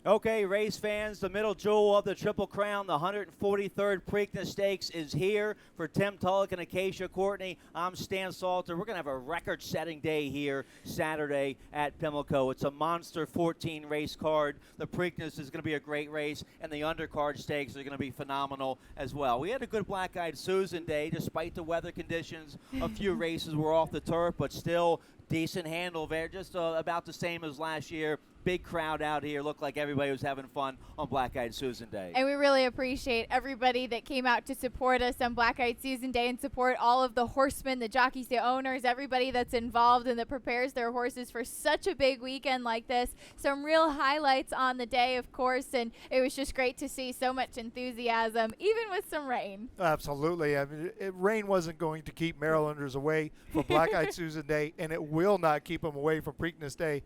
Okay, race fans, the middle jewel of the Triple Crown, the 143rd Preakness Stakes is here for Tim Tulloch and Acacia Courtney. I'm Stan Salter. We're going to have a record-setting day here Saturday at Pimlico. It's a monster 14 race card. The Preakness is going to be a great race, and the undercard stakes are going to be phenomenal as well. We had a good Black-Eyed Susan day despite the weather conditions. A few races were off the turf, but still decent handle there, just about the same as last year. Big crowd out here. Looked like everybody was having fun on Black-Eyed Susan Day. And we really appreciate everybody that came out to support us on Black-Eyed Susan Day and support all of the horsemen, the jockeys, the owners, everybody that's involved and that prepares their horses for such a big weekend like this. Some real highlights on the day, of course, and it was just great to see so much enthusiasm, even with some rain. Absolutely. I mean, rain wasn't going to keep Marylanders away from Black-Eyed Susan Day, and it will not keep them away from Preakness Day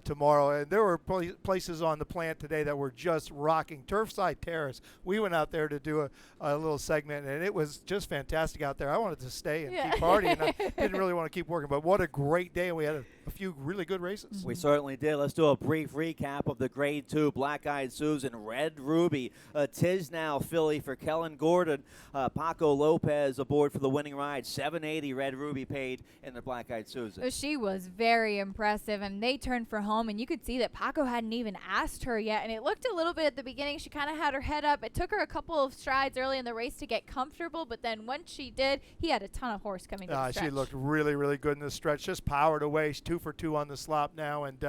tomorrow. And there were places on the plant today that were just rocking. Turfside Terrace, we went out there to do a little segment, and it was just fantastic out there. I wanted to stay and keep partying. I didn't really want to keep working, but what a great day, and we had a few really good races. We certainly did. Let's do a brief recap of the Grade 2 Black-Eyed Susan Red Ruby. Tisnow filly for Kellen Gordon. Paco Lopez aboard for the winning ride. $780 Red Ruby paid in the Black-Eyed Susan. She was very impressive, and they turned for home, and you could see that Paco hadn't even asked her yet, and it looked a little bit at the beginning. She kind of had her head up. It took her a couple of strides early in the race to get comfortable, but then once she did, he had a ton of horse coming to the stretch. She looked really, really good in the stretch, just powered away. She's 2 for 2 on the slop now, and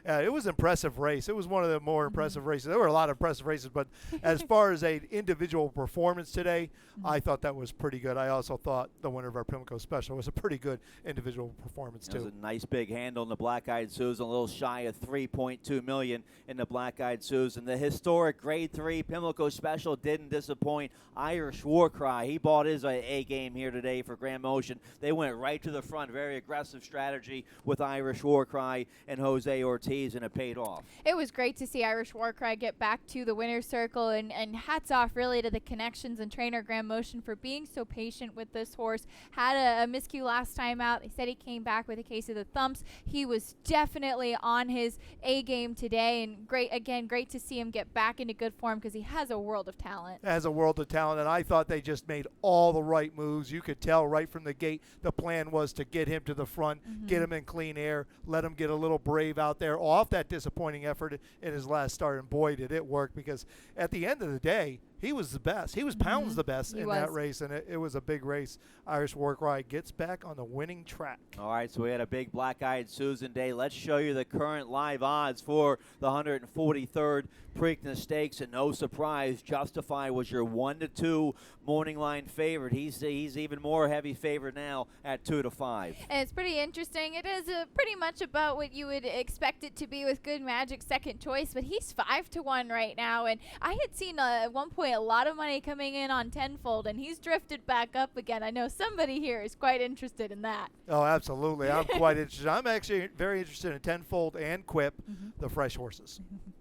it was an impressive race. It was one of the more impressive races. There were a lot of impressive races, but as far as an individual performance today, I thought that was pretty good. I also thought the winner of our Pimlico Special was a pretty good individual performance, too. It was a nice big handle in the Black-Eyed Susan, a little shy of $3.2 million in the Black-Eyed Susan. The historic Grade 3 Pimlico Special didn't disappoint. Irish War Cry, he bought his A game here today for Grand Motion. They went right to the front, very aggressive strategy with Irish War Cry and Jose Ortiz, and it paid off. It was great to see Irish War Cry get back to the winner's circle, and hats off really to the Connections and trainer Grand Motion for being so patient with this horse. Had a miscue last time out. They said he came back with a case of the thumps. He was definitely on his A game today, and great to see him get back into good form because he has a world of talent. Has a world of talent, and I thought they just made all the right moves. You could tell right from the gate the plan was to get him to the front, get him in clean air, let him get a little brave out there off that disappointing effort in his last start, and boy, did it work, because at the end of the day, he was the best. He was pounds the best in that race, and it was a big race. Irish War Cry gets back on the winning track. All right, so we had a big Black-Eyed Susan Day. Let's show you the current live odds for the 143rd Preakness Stakes, and no surprise, Justify was your 1-2 morning line favorite. He's even more heavy favorite now at 2-5. And it's pretty interesting. It is pretty much about what you would expect it to be with Good Magic second choice, but he's 5-1 right now, and I had seen at one point a lot of money coming in on Tenfold, and he's drifted back up again. I know somebody here is quite interested in that. Oh, absolutely. I'm quite interested. I'm actually very interested in Tenfold and Quip, the fresh horses.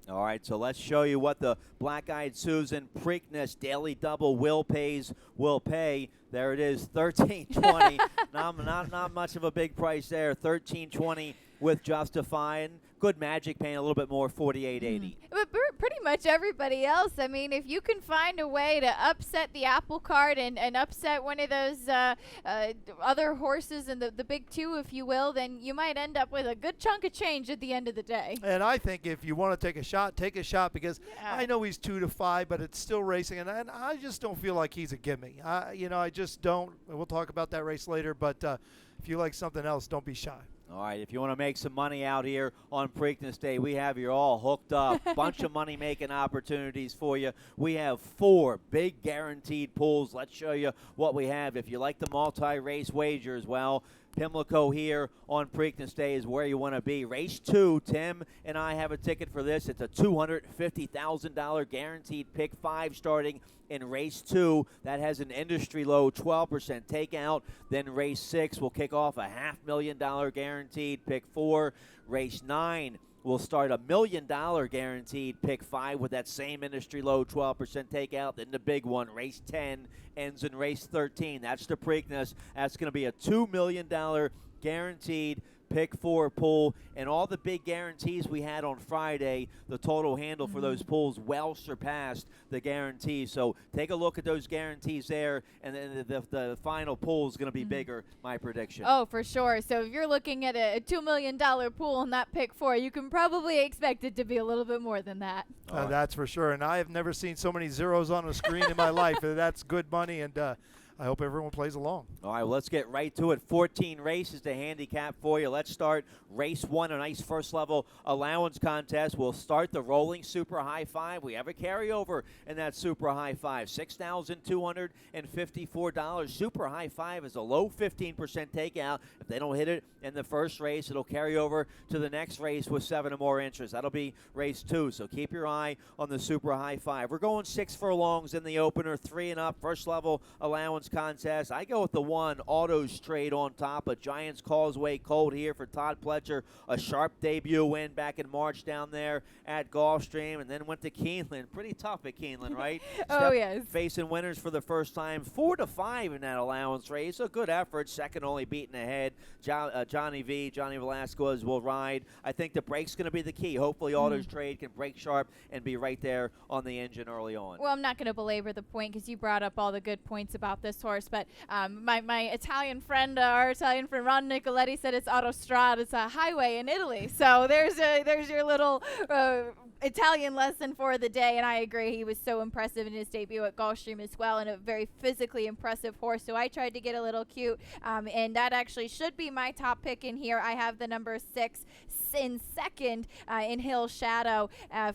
All right, so let's show you what the Black-Eyed Susan Preakness Daily Double will pay. There it is, $13.20. not much of a big price there. $13.20 with Justify, and Good Magic paying a little bit more, $48.80. But pretty much everybody else. I mean, if you can find a way to upset the apple cart and upset one of those other horses in the big two, if you will, then you might end up with a good chunk of change at the end of the day. And I think if you want to take a shot, because I know he's 2-5, but it's still racing, and I just don't feel like he's a gimme. I just don't. We'll talk about that race later, but if you like something else, don't be shy. All right, if you want to make some money out here on Preakness Day, we have you all hooked up. Bunch of money-making opportunities for you. We have 4 big guaranteed pools. Let's show you what we have. If you like the multi-race wagers, well, Pimlico here on Preakness Day is where you want to be. Race 2, Tim and I have a ticket for this. It's a $250,000 guaranteed pick 5 starting in race 2. That has an industry low 12% takeout. Then race 6 will kick off a $500,000 guaranteed pick 4. Race 9 will start $1 million guaranteed pick 5 with that same industry low 12% takeout. Then the big one, race 10, ends in race 13. That's the Preakness. That's going to be a $2 million guaranteed pick 4 pool, and all the big guarantees we had on Friday, the total handle for those pools well surpassed the guarantee. So take a look at those guarantees there, and then the final pool is going to be bigger, my prediction. Oh, for sure. So if you're looking at a $2 million pool in that pick 4, you can probably expect it to be a little bit more than that. That's for sure. And I have never seen so many zeros on a screen in my life. That's good money, and I hope everyone plays along. All right, well, let's get right to it. 14 races to handicap for you. Let's start race 1, a nice first-level allowance contest. We'll start the rolling super high five. We have a carryover in that super high five, $6,254. Super high five is a low 15% takeout. If they don't hit it in the first race, it'll carry over to the next race with 7 or more interest. That'll be race 2, so keep your eye on the super high five. We're going 6 furlongs in the opener, 3 and up, first-level allowance contest. I go with the 1, Auto Straight on top. A Giants Causeway Colt here for Todd Pletcher. A sharp debut win back in March down there at Gulfstream, and then went to Keeneland. Pretty tough at Keeneland, right? Yes. Facing winners for the first time. 4-5 in that allowance race. A good effort. Second only beaten ahead. Johnny Velasquez will ride. I think the brake's going to be the key. Hopefully Auto Straight can brake sharp and be right there on the engine early on. Well, I'm not going to belabor the point because you brought up all the good points about this horse, but my Italian friend, our Italian friend Ron Nicoletti, said it's autostrada. It's a highway in Italy. So there's your little Italian lesson for the day, and I agree. He was so impressive in his debut at Gulfstream as well, and a very physically impressive horse. So I tried to get a little cute, and that actually should be my top pick in here. I have the number 6 in second in Hill Shadow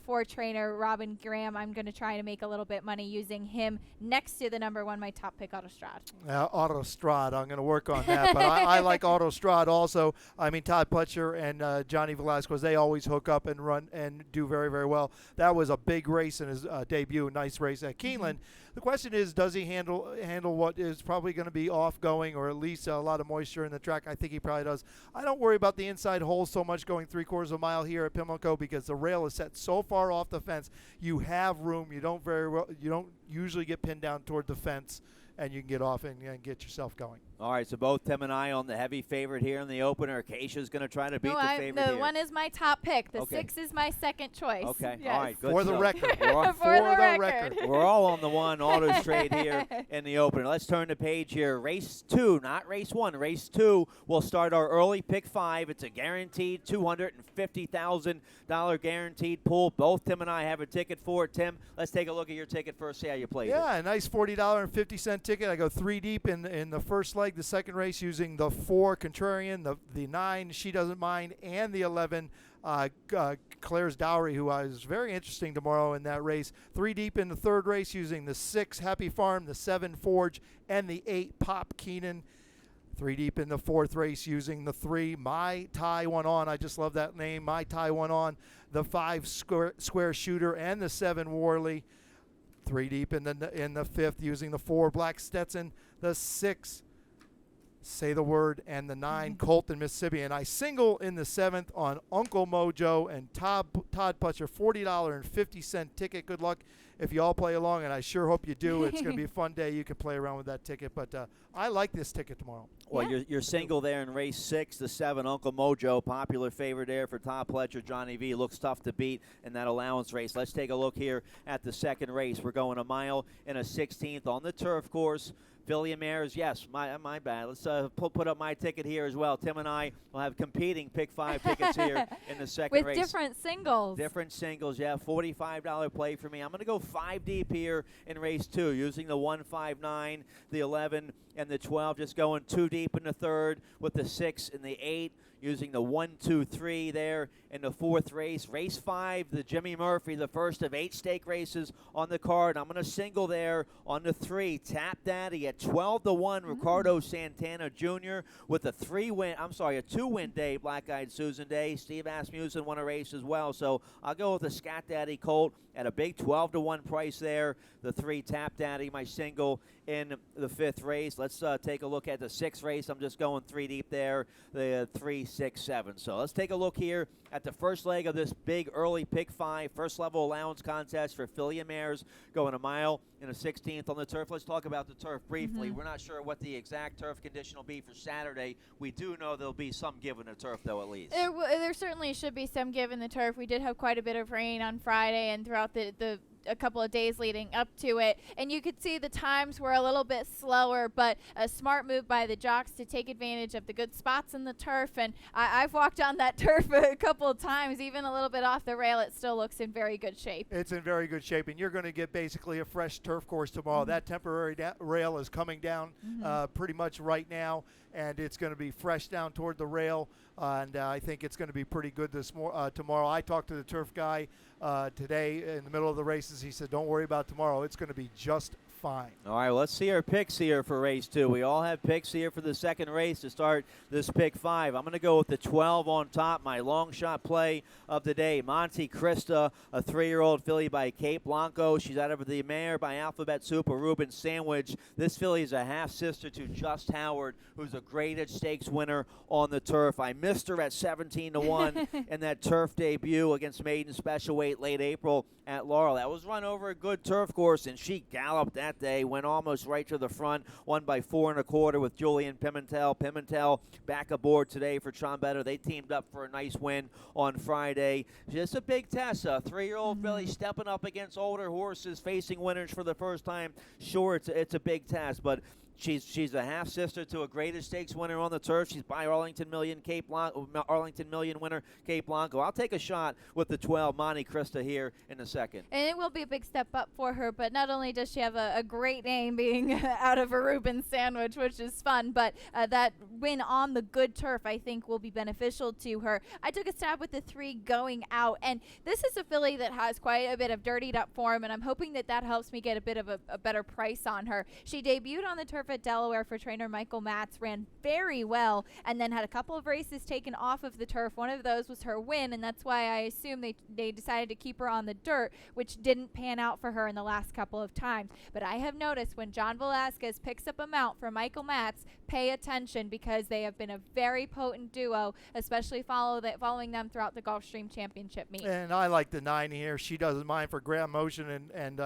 for trainer Robin Graham. I'm going to try to make a little bit money using him next to the number 1, my top pick, Autostrad. Autostrad, I'm going to work on that, but I like Autostrad also. I mean, Todd Pletcher and Johnny Velasquez, they always hook up and run and do very, very well. That was a big race in his debut, nice race at Keeneland. The question is, does he handle what is probably going to be off-going, or at least a lot of moisture in the track? I think he probably does. I don't worry about the inside hole so much going 3/4 of a mile here at Pimlico because the rail is set so far off the fence. You have room. You don't usually get pinned down toward the fence, and you can get off and get yourself going. All right, so both Tim and I on the heavy favorite here in the opener. Acacia's going to try to beat the favorite the here. 1 is my top pick. The 6 is my second choice. Okay, yes. all right, good. For the record. For the record. We're all on the 1, Auto Straight here in the opener. Let's turn the page here. Race 2, not race 1. Race 2, we'll start our early pick 5. It's a guaranteed $250,000 guaranteed pool. Both Tim and I have a ticket for it. Tim, let's take a look at your ticket first, see how you played it. Yeah, a nice $40.50 ticket. I go 3 deep in the first leg. The second race using the 4 Contrarian, the 9 She Doesn't Mind, and the 11 Claire's Dowry, who is very interesting tomorrow in that race. 3 deep in the third race using the 6 Happy Farm, the 7 Forge, and the 8 Pop Keenan. 3 deep in the fourth race using the 3 My Tai One On. I just love that name, My Tai One On. The 5 Square Shooter and the 7 Warley. 3 deep in the fifth using the 4 Black Stetson, the 6 Say the Word, and the 9 Colton, Mississippi. And I single in the 7th on Uncle Mojo and Todd Pletcher, $40.50 ticket. Good luck if you all play along, and I sure hope you do. It's going to be a fun day. You can play around with that ticket, but I like this ticket tomorrow. Well, you're single there in race 6, the 7, Uncle Mojo, popular favorite there for Todd Pletcher. Johnny V looks tough to beat in that allowance race. Let's take a look here at the second race. We're going a mile and a 16th on the turf course. Philly Mares, yes, my bad. Let's put up my ticket here as well. Tim and I will have competing pick 5 tickets here in the second race. With different singles. Different singles, yeah. $45 play for me. I'm going to go 5 deep here in race 2 using the 1, 5, 9, the 11, and the 12. Just going 2 deep in the third with the 6 and the 8. Using the 1, 2, 3 there in the fourth race. Race 5, the Jimmy Murphy, the first of 8 stake races on the card. I'm going to single there on the 3, Tap Daddy at 12-1, Ricardo Santana Jr. with a 2-win day, Black Eyed Susan Day. Steve Asmussen won a race as well. So I'll go with the Scat Daddy Colt at a big 12-1 price there. The 3, Tap Daddy, my single in the 5th race. Let's take a look at the 6th race. I'm just going 3 deep there. The 3, 6, 7. So let's take a look here at got the first leg of this big early pick 5, first level allowance contest for filly and mares going a mile and a 16th on the turf. Let's talk about the turf briefly. We're not sure what the exact turf condition will be for Saturday. We do know there'll be some give in the turf, though, at least. There certainly should be some give in the turf. We did have quite a bit of rain on Friday and throughout the a couple of days leading up to it, and you could see the times were a little bit slower, but a smart move by the jocks to take advantage of the good spots in the turf. And I've walked on that turf a couple of times, even a little bit off the rail. It still looks in very good shape. It's in very good shape, and you're going to get basically a fresh turf course tomorrow. That temporary rail is coming down pretty much right now, and it's going to be fresh down toward the rail, and I think it's going to be pretty good tomorrow. I talked to the turf guy today in the middle of the races. He said, don't worry about tomorrow. It's going to be just fine. All right, well, let's see our picks here for race 2. We all have picks here for the second race to start this pick 5. I'm going to go with the 12 on top, my long shot play of the day. Monte Krista, a 3-year-old filly by Cape Blanco. She's out of the mare by Alphabet Soup, a Reuben Sandwich. This filly is a half-sister to Just Howard, who's a graded stakes winner on the turf. I missed her at 17-1 in that turf debut against Maiden Special Weight late April at Laurel. That was run over a good turf course, and she galloped that day, went almost right to the front, won by 4 1/4 with Julian Pimentel. Pimentel back aboard today for Trombetta. They teamed up for a nice win on Friday. Just a big test. A 3-year-old filly stepping up against older horses, facing winners for the first time. Sure, it's a big task, but she's a half-sister to a graded stakes winner on the turf. She's by Arlington Million winner Cape Blanco. I'll take a shot with the 12 Monte Krista here in a second. And it will be a big step up for her, but not only does she have a great name being out of a Reuben Sandwich, which is fun, but that win on the good turf I think will be beneficial to her. I took a stab with the 3 Going Out, and this is a filly that has quite a bit of dirtied up form, and I'm hoping that helps me get a bit of a better price on her. She debuted on the turf at Delaware for trainer Michael Matz, ran very well, and then had a couple of races taken off of the turf. One of those was her win, and that's why I assume they decided to keep her on the dirt, which didn't pan out for her in the last couple of times. But I have noticed when John Velasquez picks up a mount for Michael Matz, pay attention, because they have been a very potent duo, especially following them throughout the Gulfstream Championship meet. And I like the 9 here. She doesn't mind for Graham Motion and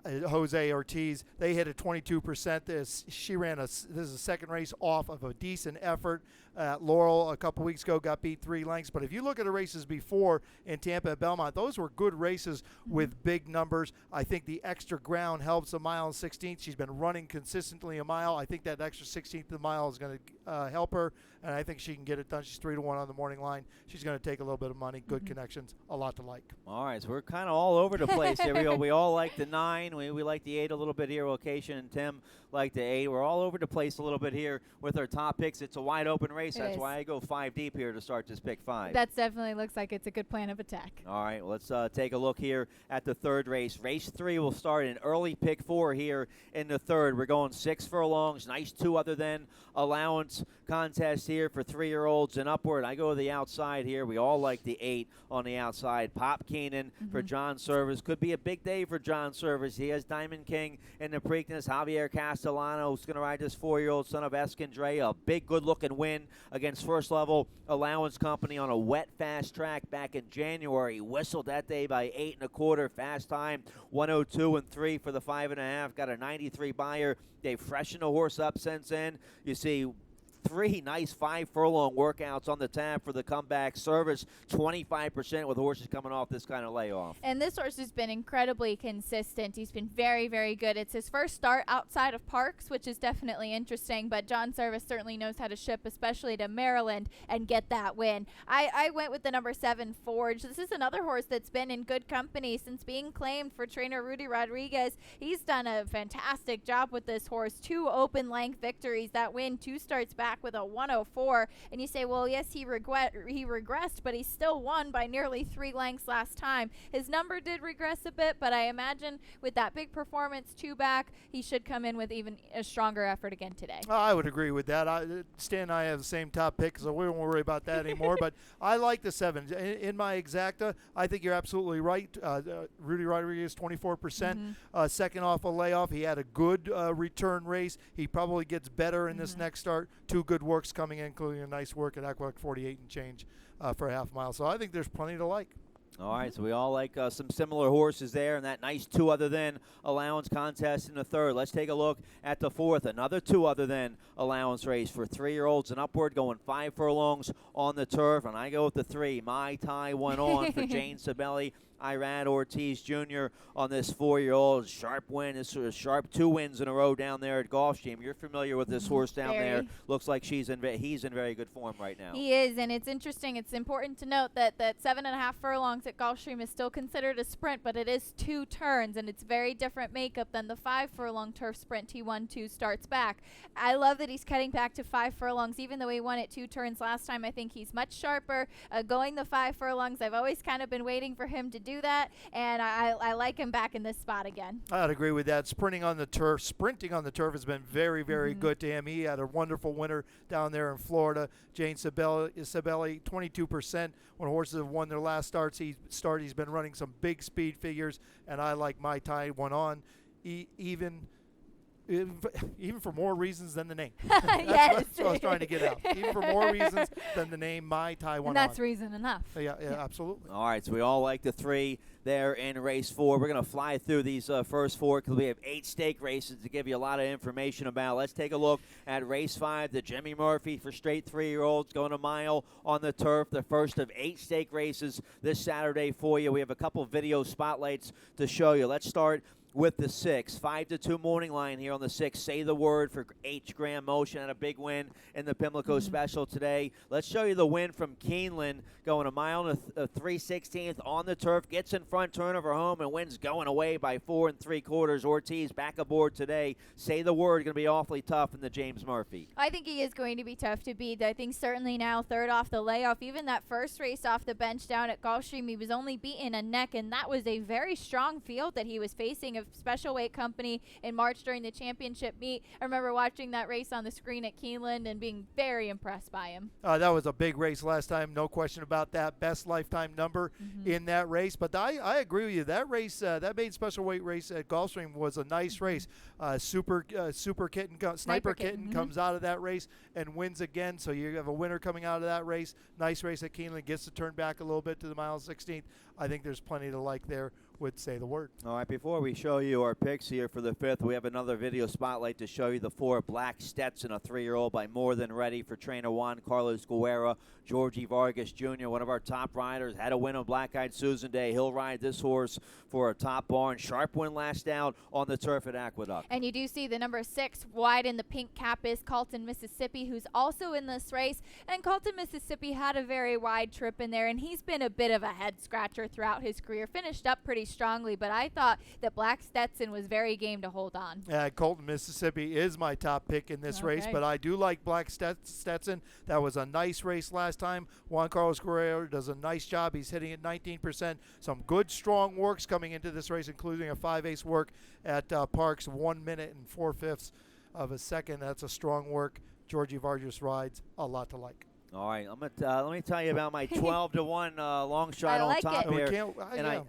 Jose Ortiz. They hit at 22%. This is a second race off of a decent effort at Laurel a couple weeks ago, got beat 3 lengths. But if you look at the races before in Tampa and Belmont, those were good races with big numbers. I think the extra ground helps a mile and 16th. She's been running consistently a mile. I think that extra 16th of the mile is going to help her, and I think she can get it done. She's 3-1 on the morning line. She's going to take a little bit of money, good connections, a lot to like. All right, so we're kind of all over the place here. We all like the 9. We like the 8 a little bit here. Location and Tim like the 8. We're all over the place a little bit here with our top picks. It's a wide open race. That's why I go 5 deep here to start this pick 5. That definitely looks like it's a good plan of attack. All right, well, let's take a look here at the third race. Race 3 will start in early pick 4 here in the third. We're going 6 furlongs. Nice 2 other than allowance contest here for 3-year-olds and upward. I go to the outside here. We all like the 8 on the outside. Pop Keenan for John Service. Could be a big day for John Service. He has Diamond King in the Preakness. Javier Castellano is going to ride this 4-year-old son of Escondre. A big, good-looking win against First Level Allowance Company on a wet, fast track back in January. Whistled that day by 8 1/4. Fast time 1:02.3 for the 5.5. Got a 93 buyer. They've freshened the horse up since then. You see 3 nice 5 furlong workouts on the tab for the comeback. Service 25% with horses coming off this kind of layoff. And this horse has been incredibly consistent. He's been very, very good. It's his first start outside of Parks, which is definitely interesting, but John Service certainly knows how to ship, especially to Maryland, and get that win. I went with the number 7, Forge. This is another horse that's been in good company since being claimed for trainer Rudy Rodriguez. He's done a fantastic job with this horse. 2 open length victories. That win 2 starts back with a 104, and you say, well, yes, he regressed, but he still won by nearly 3 lengths last time. His number did regress a bit, but I imagine with that big performance 2 back, he should come in with even a stronger effort again today. I would agree with that. Stan and I have the same top pick, so we won't worry about that anymore, but I like the 7. In my exacta, I think you're absolutely right. Rudy Rodriguez, 24%. Second off a layoff. He had a good return race. He probably gets better in this next start. 2 good works coming in, including a nice work at Aqueduct 48 and change. for a half mile. So I think there's plenty to like. All right, so we all like some similar horses there, and that nice 2 other than allowance contest in the third. Let's take a look at the fourth. Another 2 other than allowance race for 3-year-olds and upward, going 5 furlongs on the turf. And I go with the 3. My Tie Went On for Jane Sabelli. Irad Ortiz Jr. on this 4-year-old. Sharp win. This sort of sharp 2 wins in a row down there at Gulfstream. You're familiar with this horse down there. Looks like he's in very good form right now. He is, and it's interesting. It's important to note that 7.5 furlongs at Gulfstream is still considered a sprint, but it is 2 turns, and it's very different makeup than the 5 furlong turf sprint T1-2 starts back. I love that he's cutting back to 5 furlongs, even though he won it 2 turns last time. I think he's much sharper going the 5 furlongs. I've always kind of been waiting for him to do that, and I like him back in this spot again. I'd agree with that. Sprinting on the turf has been very, very good to him. He had a wonderful winner down there in Florida. Jane Sabelli, 22% when horses have won their last starts. He's been running some big speed figures, and I like My Tie Went On, even for more reasons than the name. That's what I was trying to get out. Even for more reasons than the name My Tie Went On. And that's reason enough. Yeah, absolutely. All right, so we all like the 3 there in race 4. We're going to fly through these first 4 because we have 8 stake races to give you a lot of information about. Let's take a look at race 5, the Jimmy Murphy for straight 3-year-olds, going a mile on the turf. The first of 8 stake races this Saturday for you. We have a couple video spotlights to show you. Let's start with the 6. 5-2 morning line here on the 6. Say the Word for H. Graham Motion. Had a big win in the Pimlico Special today. Let's show you the win from Keeneland, going a mile and a 3/16 on the turf. Gets in front, turnover home, and wins going away by 4 3/4. Ortiz back aboard today. Say the Word, going to be awfully tough in the James Murphy. I think he is going to be tough to beat. I think certainly now 3rd off the layoff. Even that first race off the bench down at Gulfstream, he was only beaten a neck, and that was a very strong field that he was facing of special weight company in March during the championship meet. I remember watching that race on the screen at Keeneland and being very impressed by him. That was a big race last time, no question about that. Best lifetime number in that race. But I agree with you. That race, that main special weight race at Gulfstream was a nice race. Sniper Kitten comes out of that race and wins again. So you have a winner coming out of that race. Nice race at Keeneland. Gets to turn back a little bit to the mile 16th. I think there's plenty to like there. Would Say the Word. All right, before we show you our picks here for the 5th, we have another video spotlight to show you the 4 Black Stetson, a 3-year-old by More Than Ready for trainer Juan Carlos Guerra. Georgie Vargas Jr., one of our top riders, had a win on Black Eyed Susan Day. He'll ride this horse for a top barn. Sharp win last out on the turf at Aqueduct. And you do see the number 6 wide in the pink cap is Colton, Mississippi, who's also in this race. And Colton, Mississippi had a very wide trip in there, and he's been a bit of a head scratcher throughout his career. Finished up pretty strongly, but I thought that Black Stetson was very game to hold on. Colton, Mississippi is my top pick in this race, but I do like Black Stetson. That was a nice race last time. Juan Carlos Guerrero does a nice job. He's hitting at 19%. Some good, strong works coming into this race, including a 5/8 work at Parks, 1 minute and 4/5 of a second. That's a strong work. Georgie Vargas rides a lot to like. All right, let me tell you about my 12-1 long shot I on like top it. here.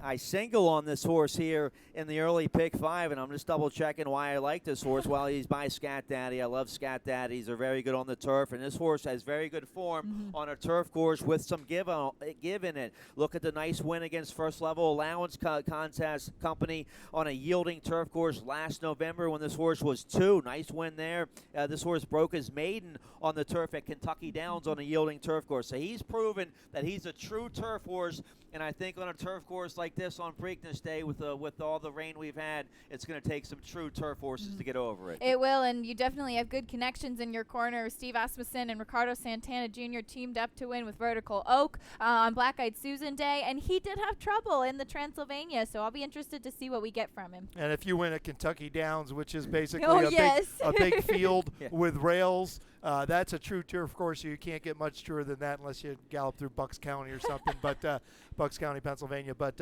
I single on this horse here in the early pick 5, and I'm just double-checking why I like this horse. Well, he's by Scat Daddy. I love Scat Daddies. They're very good on the turf, and this horse has very good form on a turf course with some give in it. Look at the nice win against First Level Allowance Contest Company on a yielding turf course last November when this horse was 2. Nice win there. This horse broke his maiden on the turf at Kentucky Downs on a yielding turf course. So he's proven that he's a true turf horse, and I think on a turf course like this on Preakness Day with all the rain we've had, it's going to take some true turf horses to get over it. It will, and you definitely have good connections in your corner. Steve Asmussen and Ricardo Santana Jr. teamed up to win with Vertical Oak on Black Eyed Susan Day, and he did have trouble in the Transylvania, so I'll be interested to see what we get from him. And if you win at Kentucky Downs, which is basically a big field with rails, that's a true turf course. You can't get much truer than that unless you gallop through Bucks County or something, but Bucks County, Pennsylvania. But,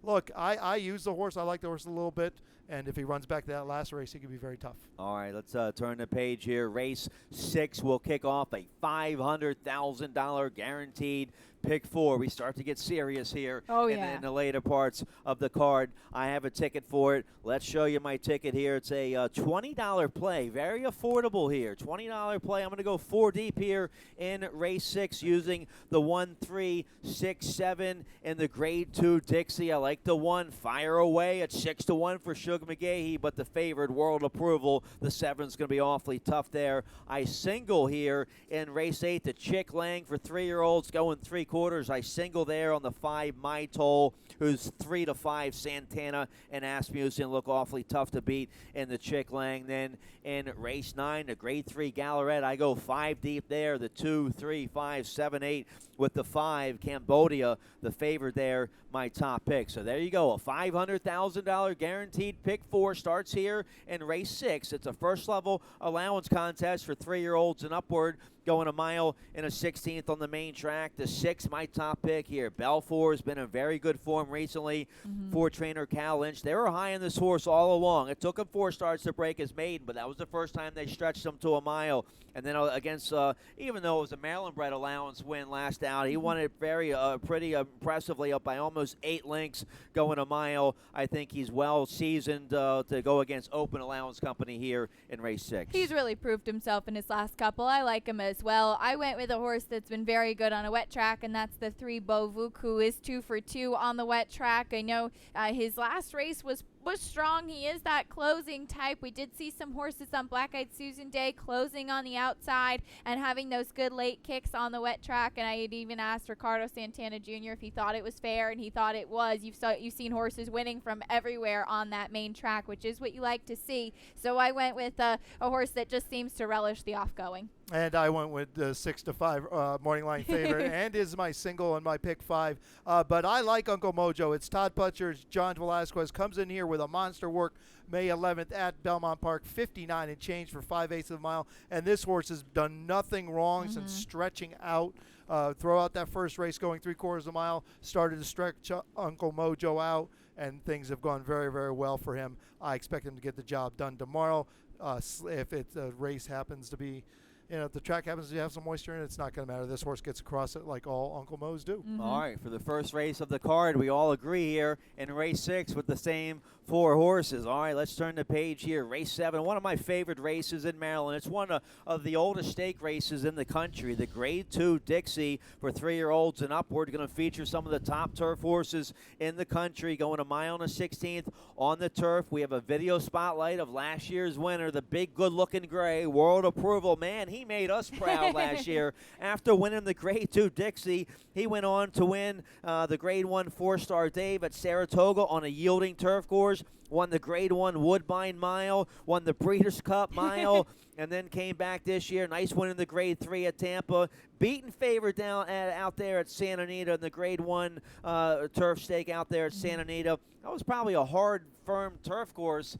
look, I use the horse. I like the horse a little bit, and if he runs back to that last race, he could be very tough. All right, let's turn the page here. Race 6 will kick off a $500,000 guaranteed pick 4. We start to get serious here Oh, in, yeah. in the later parts of the card. I have a ticket for it. Let's show you my ticket here. It's a $20 play. Very affordable here. $20 play. I'm going to go 4 deep here in race 6 using the 1, 3, 6, 7 in the grade 2 Dixie. I like the 1. Fire away at 6-1 for Sugar McGahee, but the favored World Approval. The 7's going to be awfully tough there. I single here in race 8, the Chick Lang for 3-year-olds going 3/4. I single there on the 5, My Toll, who's 3-5. Santana and Asmussen look awfully tough to beat in the Chick Lang. Then in race 9, the grade 3 Gallorette, I go 5 deep there, the 2, 3, 5, 7, 8 with the 5, Cambodia, the favorite there, my top pick. So there you go, a $500,000 guaranteed pick 4 starts here in race 6. It's a first level allowance contest for 3-year-olds and upward, going a mile in a 16th on the main track. The 6, my top pick here. Belfour has been in very good form recently for trainer Cal Lynch. They were high on this horse all along. It took him 4 starts to break his maiden, but that was the first time they stretched him to a mile. And then against, even though it was a Maryland-bred allowance win last out, he won it pretty impressively up by almost 8 lengths going a mile. I think he's well seasoned to go against Open Allowance Company here in race 6. He's really proved himself in his last couple. I like him as well. I went with a horse that's been very good on a wet track, and that's the 3 Bovuk, who is 2 for 2 on the wet track. I know his last race was strong. He is that closing type. We did see some horses on Black-Eyed Susan Day closing on the outside and having those good late kicks on the wet track. And I had even asked Ricardo Santana Jr. if he thought it was fair, and he thought it was. You've seen horses winning from everywhere on that main track, which is what you like to see. So I went with a horse that just seems to relish the off-going. And I went with the 6-5 morning line favorite, and is my single and my pick 5. But I like Uncle Mojo. It's Todd Pletcher's John Velasquez comes in here with a monster work May 11th at Belmont Park, 59 and change for 5/8 of a mile. And this horse has done nothing wrong since stretching out. Throughout that first race, going 3/4 of a mile, started to stretch Uncle Mojo out, and things have gone very, very well for him. I expect him to get the job done tomorrow. If the race happens to be, if the track happens to have some moisture in it, it's not going to matter. This horse gets across it like all Uncle Mo's do. All right, for the first race of the card, we all agree here in race 6 with the same 4 horses. All right, let's turn the page here. Race 7, one of my favorite races in Maryland. It's one of the oldest stake races in the country. The grade 2 Dixie for 3-year-olds and upward, going to feature some of the top turf horses in the country, going a mile and a 16th on the turf. We have a video spotlight of last year's winner, the big good-looking gray, World Approval. Man, he made us proud last year. After winning the grade 2 Dixie, he went on to win the grade 1 4-star Dave at Saratoga on a yielding turf course, won the grade 1 Woodbine Mile, won the Breeders' Cup Mile, and then came back this year. Nice win in the grade 3 at Tampa. Beaten favorite out there at Santa Anita in the grade 1 turf stake out there at Santa Anita. That was probably a hard, firm turf course.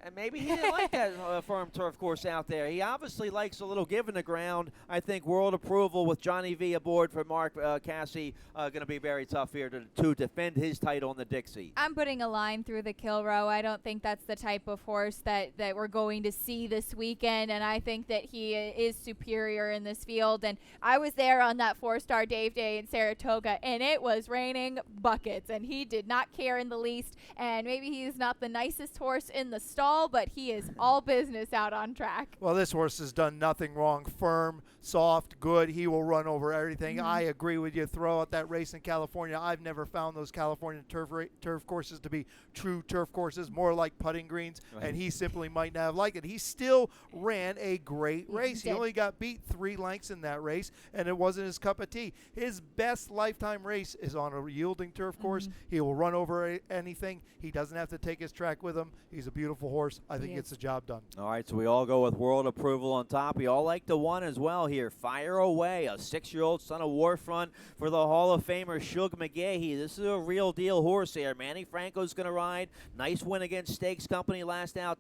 And maybe he didn't like that firm turf course out there. He obviously likes a little give in the ground. I think World Approval with Johnny V aboard for Mark Cassie going to be very tough here to defend his title in the Dixie. I'm putting a line through the Kilrow. I don't think that's the type of horse that we're going to see this weekend, and I think that he is superior in this field. And I was there on that 4-star Dave Day in Saratoga, and it was raining buckets, and he did not care in the least. And maybe he's not the nicest horse in the stall, but he is all business out on track. Well, this horse has done nothing wrong. Firm, soft, good. He will run over everything. I agree with you. Throw out that race in California. I've never found those California turf courses to be true turf courses, more like putting greens, and he simply might not have liked it. He still ran a great race. He only got beat 3 lengths in that race, and it wasn't his cup of tea. His best lifetime race is on a yielding turf course. He will run over anything. He doesn't have to take his track with him. He's a beautiful horse. I think he gets the job done. All right, so we all go with World Approval on top. We all like the 1 as well here. Fire Away, a 6-year-old son of Warfront for the Hall of Famer Sugar McGahee. This is a real deal horse here. Manny Franco's going to ride. Nice win against Stakes Company last out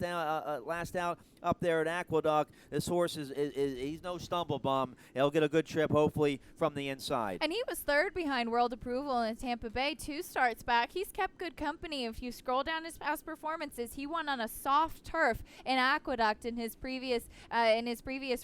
up there at Aqueduct. This horse he's no stumble bum. He'll get a good trip, hopefully, from the inside. And he was 3rd behind World Approval in Tampa Bay 2 starts back. He's kept good company. If you scroll down his past performances, he won on a soft turf in Aqueduct in his previous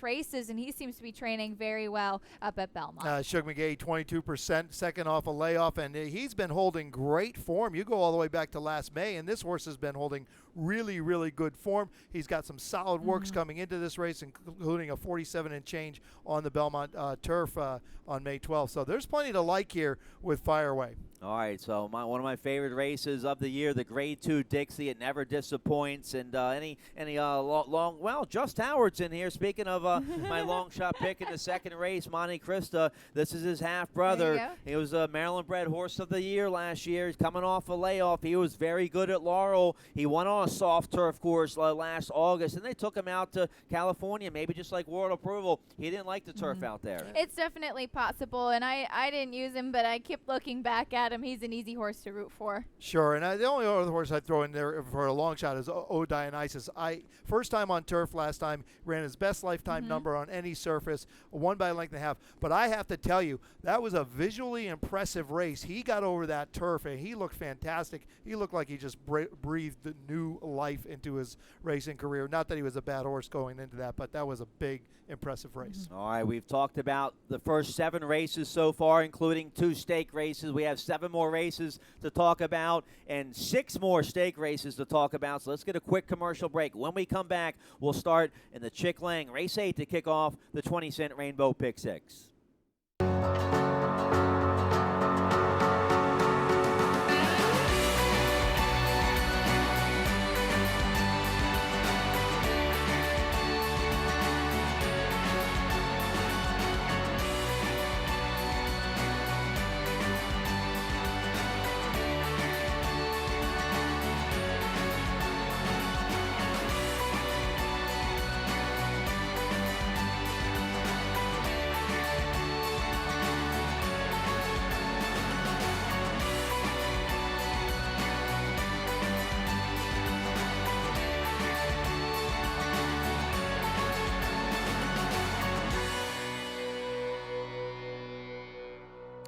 races, and he seems to be training very well up at Belmont. Shug McGee, 22%, second off a layoff, and he's been holding great form. You go all the way back to last May, and this horse has been holding really, really good form. He's got some solid works coming into this race, including a 47 and change on the Belmont turf on May 12th. So there's plenty to like here with Fireway. All right, so one of my favorite races of the year, the Grade 2 Dixie. It never disappoints. And Just Howard's in here. Speaking of my long shot pick in the second race, Monte Cristo. This is his half brother. He was a Maryland-bred horse of the year last year. He's coming off a layoff. He was very good at Laurel. He won on a soft turf course last August, and they took him out to California, maybe just like World Approval. He didn't like the turf out there. It's definitely possible, and I didn't use him, but I kept looking back at him. He's an easy horse to root for. Sure, and the only other horse I'd throw in there for a long shot is O Dionysus. First time on turf last time, ran his best lifetime number on any surface, won by a length and a half. But I have to tell you, that was a visually impressive race. He got over that turf, and he looked fantastic. He looked like he just breathed new life into his racing career. Not that he was a bad horse going into that, but that was a big, impressive race. All right, we've talked about the first 7 races so far, including 2 stake races. We have 7 more races to talk about and 6 more stake races to talk about. So let's get a quick commercial break. When we come back, we'll start in the Chick Lang Race 8 to kick off the 20-cent Rainbow Pick 6.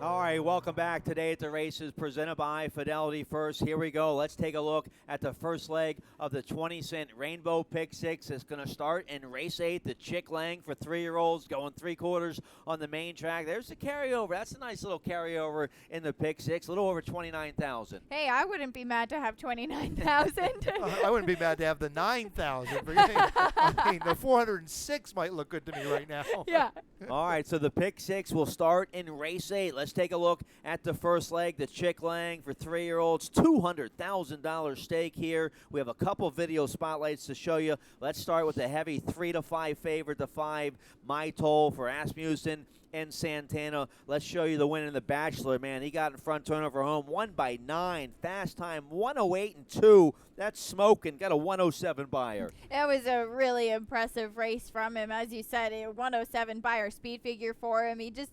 All right, welcome back today at the races presented by Fidelity First. Here we go. Let's take a look at the first leg of the 20-cent Rainbow Pick 6. It's going to start in race 8, the Chick Lang for 3-year-olds, going 3/4 on the main track. There's the carryover. That's a nice little carryover in the Pick 6, a little over 29,000. Hey, I wouldn't be mad to have 29,000. I wouldn't be mad to have the 9,000. I mean, the 406 might look good to me right now. Yeah. All right, so the Pick 6 will start in race 8. Let's take a look at the first leg, the Chick Lang for 3-year-olds, $200,000 stake here. We have a couple video spotlights to show you. Let's start with the heavy 3-5 favorite, the 5 My Toll for Asmussen and Santana. Let's show you the win in the Bachelor. Man, he got in front, turnover home, won by 9. Fast time 108.2. That's smoking. Got a 107 buyer. It was a really impressive race from him. As you said, a 107 buyer speed figure for him. He just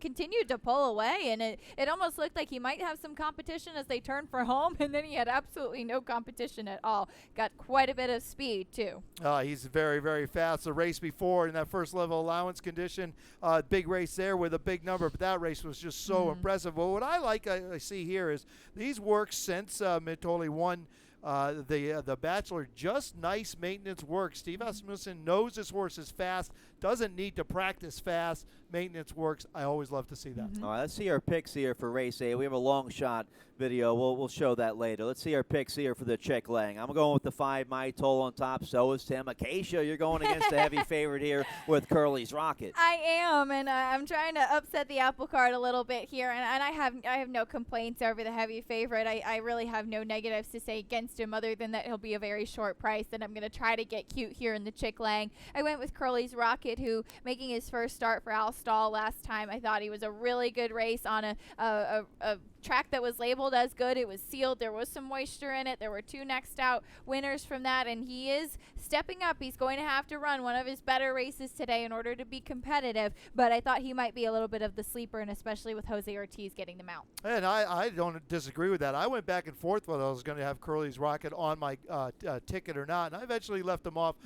continued to pull away, and it almost looked like he might have some competition as they turned for home, and then he had absolutely no competition at all. Got quite a bit of speed, too. He's very, very fast. The race before in that first level allowance condition, big race there with a big number, but that race was just so impressive. Well, what I see here is these works since Mitoli won the Bachelor, just nice maintenance work. Steve Asmussen knows his horse is fast, doesn't need to practice fast. Maintenance works. I always love to see that. All right, let's see our picks here for race 8. We have a long shot video. We'll show that later. Let's see our picks here for the Chick Lang. I'm going with the 5 My Toll on top. So is Tim. Acacia, you're going against the heavy favorite here with Curly's Rocket. I am, and I'm trying to upset the apple cart a little bit here, and I have no complaints over the heavy favorite. I really have no negatives to say against him other than that he'll be a very short price, and I'm going to try to get cute here in the Chick Lang. I went with Curly's Rocket, who making his first start for Al Stall last time. I thought he was a really good race on a track that was labeled as good. It was sealed. There was some moisture in it. There were 2 next out winners from that, and he is stepping up. He's going to have to run one of his better races today in order to be competitive, but I thought he might be a little bit of the sleeper, and especially with Jose Ortiz getting them out. And I don't disagree with that. I went back and forth whether I was going to have Curly's Rocket on my ticket or not, and I eventually left him off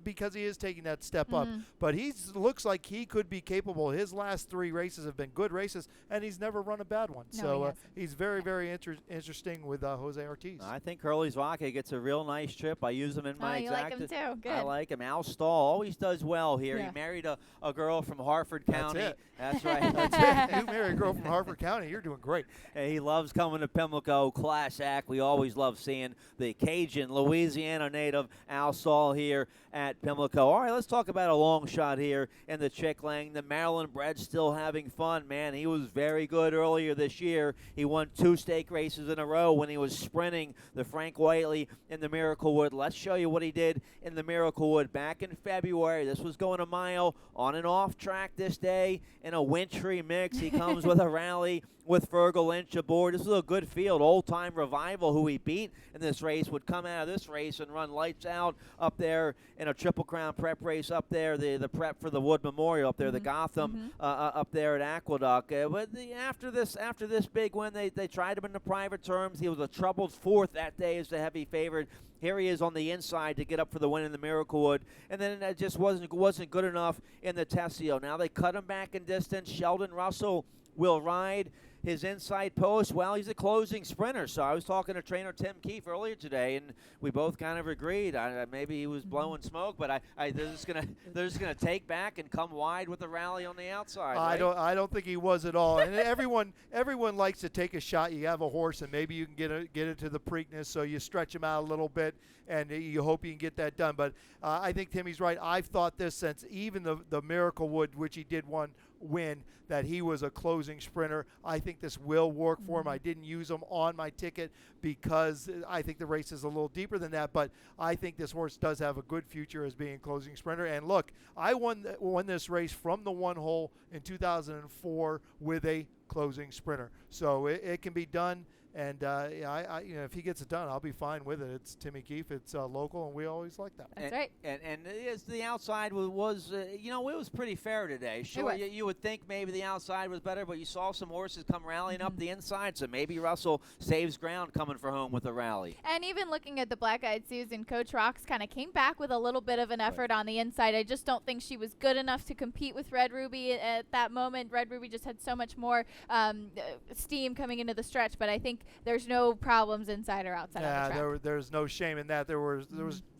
because he is taking that step up. But he looks like he could be capable. His last 3 races have been good races, and he's never run a bad one. No, So Yes. he's very, very interesting with Jose Ortiz. I think Curly's Vodka gets a real nice trip. I use him in my you like him too. Good. I like him. Al Stahl always does well here. Yeah. He married a girl from Harford County. That's it. That's right. That's it. You marry a girl from Harford County, you're doing great. And he loves coming to Pimlico. Class act. We always love seeing the Cajun, Louisiana native Al Stahl here at Pimlico. All right, let's talk about a long shot here in the Chickling. The Maryland bred still having fun, man. He was very good earlier this year. He won 2 stake races in a row when he was sprinting the Frank Whiteley in the Miracle Wood. Let's show you what he did in the Miracle Wood back in February. This was going a mile on and off track this day in a wintry mix. He comes with a rally with Fergal Lynch aboard. This was a good field. Old-time Revival, who he beat in this race, would come out of this race and run lights out up there in a Triple Crown prep race up there, the prep for the Wood Memorial up there, the Gotham up there at Aqueduct. But after this big win, they tried him in the private terms. He was a troubled 4th that day as the heavy favorite. Here he is on the inside to get up for the win in the Miracle Wood, and then it just wasn't good enough in the Tessio. Now they cut him back in distance. Sheldon Russell will ride his inside post. Well, he's a closing sprinter. So I was talking to trainer Tim Keefe earlier today, and we both kind of agreed. Maybe he was blowing smoke, but they're just gonna take back and come wide with the rally on the outside. Right? I don't think he was at all. And everyone likes to take a shot. You have a horse, and maybe you can get it to the Preakness, so you stretch him out a little bit, and you hope you can get that done. But I think Timmy's right. I've thought this since even the Miracle Wood, which he did win, that he was a closing sprinter. I think this will work for him. I didn't use him on my ticket because I think the race is a little deeper than that, but I think this horse does have a good future as being a closing sprinter. And look, I won this race from the 1 hole in 2004 with a closing sprinter. So it can be done. And if he gets it done, I'll be fine with it. It's Timmy Keefe. It's local, and we always like that. That's right. And the outside was it was pretty fair today. Sure, you would think maybe the outside was better, but you saw some horses come rallying up the inside, so maybe Russell saves ground coming for home with the rally. And even looking at the Black-Eyed Susan, Coach Rocks kind of came back with a little bit of an effort on the inside. I just don't think she was good enough to compete with Red Ruby at that moment. Red Ruby just had so much more steam coming into the stretch, but I think there's no problems inside or outside of the track. There's no shame in that. There was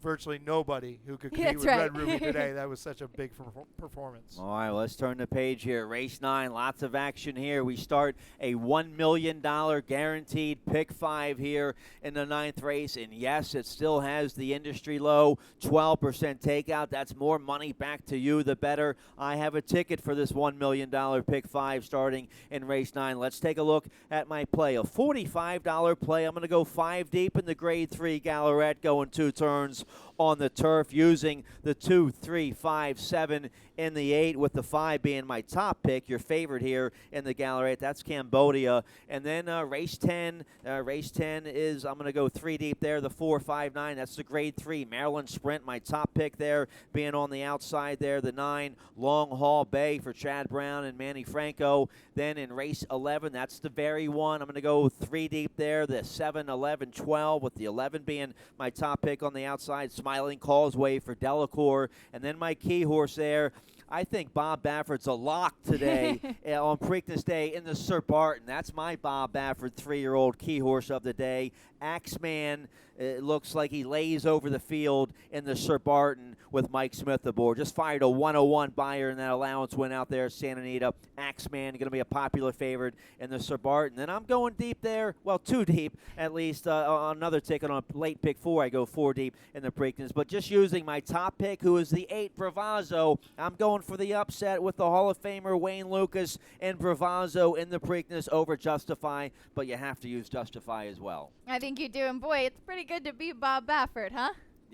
virtually nobody who could compete with Red Ruby today. That was such a big performance. All right, let's turn the page here. Race 9, lots of action here. We start a $1 million guaranteed pick 5 here in the 9th race. And yes, it still has the industry low 12% takeout. That's more money back to you, the better. I have a ticket for this $1 million pick 5 starting in race 9. Let's take a look at my play. A $45 play. I'm going to go 5 deep in the grade 3 Gallorette, going 2 turns on the turf, using the 2, 3, 5, 7 in the 8, with the 5 being my top pick, your favorite here in the Gallorette. That's Cambodia. And then race 10. Race 10 is, I'm going to go 3 deep there, the 4, 5, 9. That's the grade 3 Maryland Sprint, my top pick there, being on the outside there, the 9 Long Haul Bay for Chad Brown and Manny Franco. Then in race 11, that's the very one. I'm going to go 3 deep there, the 7, 11, 12, with the 11 being my top pick on the outside, Smiling Causeway for Delacour. And then my key horse there, I think Bob Baffert's a lock today on Preakness Day in the Sir Barton. That's my Bob Baffert 3-year-old key horse of the day. Axeman, it looks like he lays over the field in the Sir Barton with Mike Smith aboard. Just fired a 101 buyer in that allowance win out there at Santa Anita. Axeman going to be a popular favorite in the Sir Barton. Then I'm going deep there, well, 2 deep at least. Another ticket on a late pick 4. I go 4 deep in the Preakness. But just using my top pick, who is the 8 Bravazzo, I'm going for the upset with the Hall of Famer Wayne Lucas and Bravazzo in the Preakness over Justify. But you have to use Justify as well. I think you do, and boy, it's pretty good to beat Bob Baffert, huh?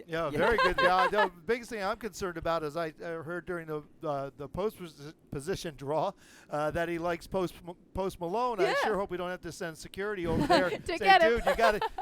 Yeah, very good. The biggest thing I'm concerned about is I heard during the post position draw that he likes Post Malone. Yeah. I sure hope we don't have to send security over there To say, get him. dude,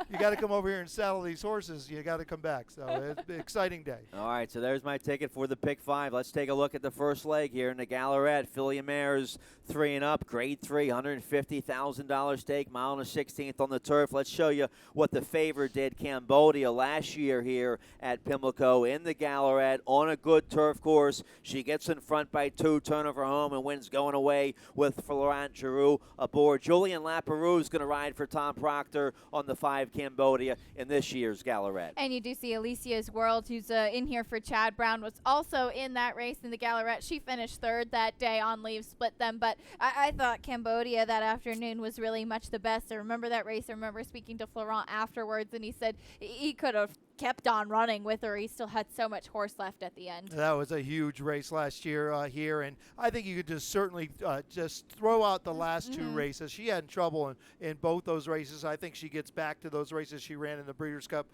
you got to come over here and saddle these horses. You got to come back. So it's an exciting day. All right, so there's my ticket for the pick 5. Let's take a look at the first leg here in the Gallorette. Filly Mares 3 and up, grade 3, $150,000 stake, mile and a 16th on the turf. Let's show you what the favorite did, Cambodia, last year here at Pimlico in the Gallorette on a good turf course. She gets in front by 2, turn of her home, and wins going away with Florent Giroux. Laperoux aboard. Julian Laperoux is going to ride for Tom Proctor on the 5 Cambodia in this year's Gallorette. And you do see Alicia's World, who's in here for Chad Brown, was also in that race in the Gallorette. She finished third that day on leave, split them. But I thought Cambodia that afternoon was really much the best. I remember that race. I remember speaking to Florent afterwards, and he said he could have kept on running with her. He still had so much horse left at the end. That was a huge race last year here, and I think you could just certainly just throw out the last 2 races. She had trouble in both those races. I think she gets back to those races she ran in the Breeders' Cup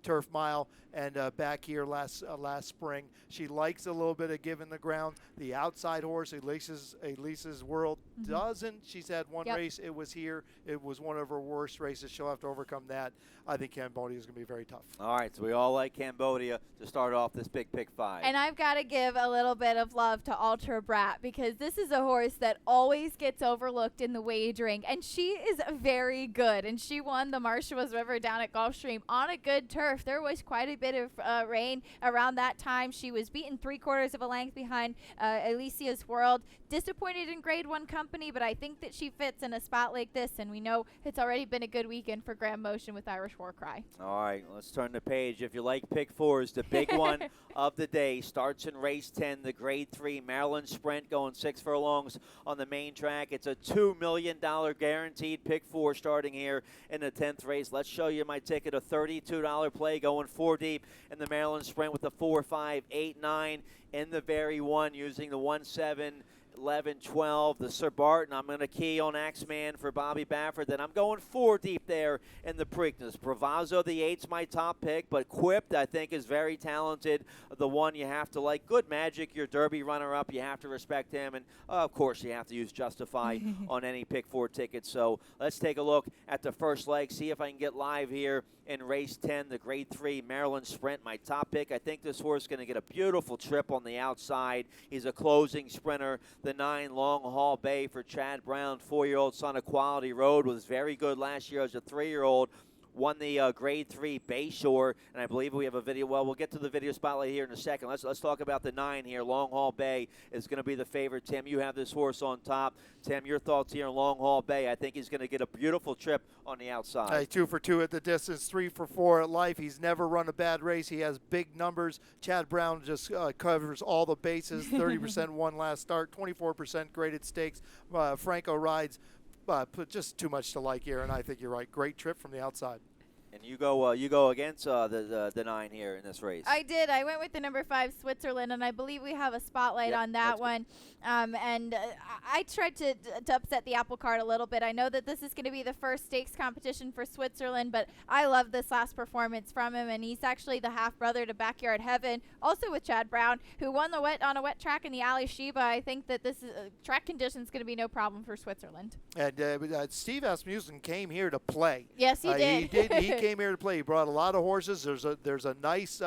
Turf Mile and back here last spring. She likes a little bit of giving the ground. The outside horse, Elisa's World, doesn't. She's had one race. It was here. It was one of her worst races. She'll have to overcome that. I think Cambodia is going to be very tough. All right, so we all like Cambodia to start off this big pick 5. And I've got to give a little bit of love to Ultra Brat, because this is a horse that always gets overlooked in the wagering, and she is very good. And she won the Marshalls River down at Gulfstream on a good turf. There was quite a bit of rain around that time. She was beaten 3/4 of a length behind Alicia's World. Disappointed in Grade 1 company, but I think that she fits in a spot like this, and we know it's already been a good weekend for Grand Motion with Irish War Cry. All right, let's turn the page. If you like pick 4s, the big one of the day starts in race 10, the Grade 3 Maryland Sprint, going 6 furlongs on the main track. It's a $2 million guaranteed pick 4 starting here in the 10th race. Let's show you my ticket, a $32 play going 4 deep in the Maryland Sprint with the 4, 5, 8, 9 in the very one, using the 1, 7, 11, 12, the Sir Barton. I'm going to key on Axeman for Bobby Baffert. Then I'm going 4 deep there in the Preakness. Bravazzo, the 8's my top pick, but Quipped, I think, is very talented. The one you have to like. Good Magic, your Derby runner-up. You have to respect him. And, of course, you have to use Justify on any pick 4 ticket. So let's take a look at the first leg, see if I can get live here in race 10, the Grade 3 Maryland Sprint. My top pick. I think this horse is going to get a beautiful trip on the outside. He's a closing sprinter. The 9, Long Haul Bay for Chad Brown, 4-year-old son of Quality Road, was very good last year as a 3-year-old. Won the Grade 3 Bayshore, and I believe we have a video. Well, we'll get to the video spotlight here in a second. Let's talk about the 9 here. Long Haul Bay is going to be the favorite. Tim, you have this horse on top. Tim, your thoughts here on Long Haul Bay? I think he's going to get a beautiful trip on the outside. 2 for 2 at the distance, 3 for 4 at life. He's never run a bad race. He has big numbers. Chad Brown just covers all the bases. 30% won last start, 24% graded stakes. Franco rides. But just too much to like here, and I think you're right. Great trip from the outside. And you go against the 9 here in this race. I did. I went with the number 5, Switzerland, and I believe we have a spotlight on that one. And I tried to upset the apple cart a little bit. I know that this is going to be the first stakes competition for Switzerland, but I love this last performance from him, and he's actually the half-brother to Backyard Heaven, also with Chad Brown, who won on a wet track in the Ali Sheba. I think that this track condition is going to be no problem for Switzerland. And Steve Asmussen came here to play. Yes, he did. He came here to play. He brought a lot of horses. There's a nice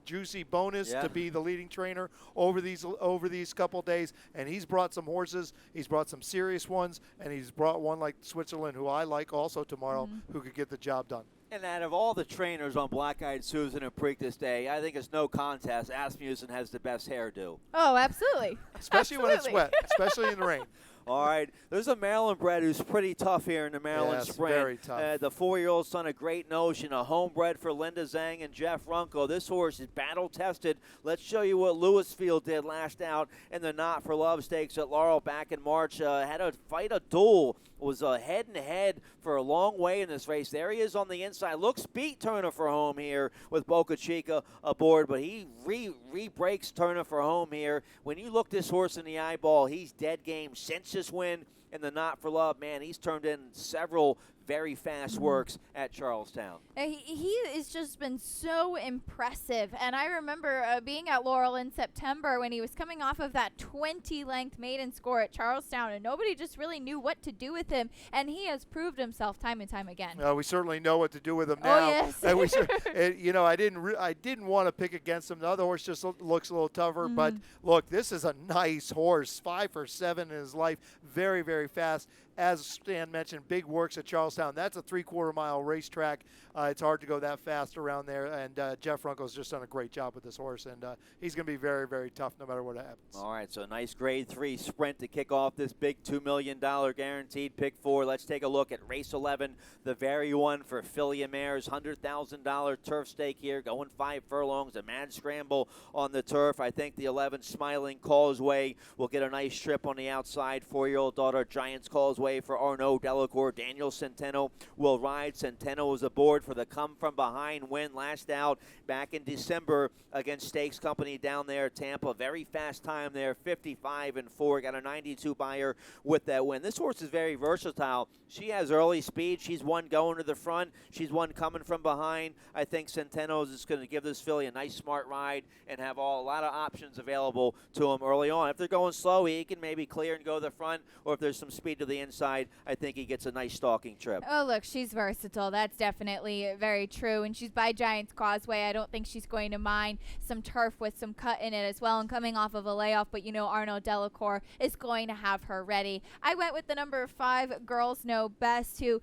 juicy bonus to be the leading trainer over these couple days, and he's brought some horses. He's brought some serious ones, and he's brought one like Switzerland, who I like also tomorrow, who could get the job done. And out of all the trainers on Black Eyed Susan and Preakness Day, I think it's no contest. Asmussen has the best hairdo. Oh, absolutely. Especially when it's wet, especially in the rain. All right, there's a Maryland bred who's pretty tough here in the Maryland Sprint. Very tough. The 4-year-old son of Great Notion, a homebred for Linda Zhang and Jeff Runko. This horse is battle-tested. Let's show you what Louisfield did last out in the Not for Love Stakes at Laurel back in March. Had to fight a duel. Was head-and-head for a long way in this race. There he is on the inside. Looks beat Turner for home here with Boca Chica aboard, but he re-breaks Turner for home here. When you look this horse in the eyeball, he's dead game since this win in the Not for Love. Man, he's turned in several very fast works at Charlestown. He has just been so impressive. And I remember being at Laurel in September when he was coming off of that 20-length maiden score at Charlestown, and nobody just really knew what to do with him. And he has proved himself time and time again. We certainly know what to do with him now. Oh, yes. And I didn't want to pick against him. The other horse just looks a little tougher. But look, this is a nice horse. 5 for 7 in his life. Very, very fast. as Stan mentioned, big works at Charlestown. That's a 3/4 mile racetrack. It's hard to go that fast around there, and Jeff Runkle's just done a great job with this horse, and he's going to be very, very tough no matter what happens. All right, so nice grade 3 sprint to kick off this big $2 million guaranteed pick 4. Let's take a look at race 11, the very one for filly and mares, $100,000 turf stake here, going 5 furlongs, a mad scramble on the turf. I think the 11 Smiling Causeway will get a nice trip on the outside. 4-year-old daughter, Giants Causeway for Arnaud Delacour. Daniel Centeno will ride. Centeno is aboard for the come-from-behind win last out back in December against Stakes Company down there at Tampa. Very fast time there, 55-4. Got a 92 buyer with that win. This horse is very versatile. She has early speed. She's one going to the front. She's one coming from behind. I think Centeno is going to give this filly a nice, smart ride and have a lot of options available to him early on. If they're going slow, he can maybe clear and go to the front, or if there's some speed to the inside, I think he gets a nice stalking trip. Oh, look, she's versatile. That's definitely very true. And she's by Giants Causeway. I don't think she's going to mind some turf with some cut in it as well, and coming off of a layoff. But, Arnaud Delacour is going to have her ready. I went with the number 5, Girls Know Best, who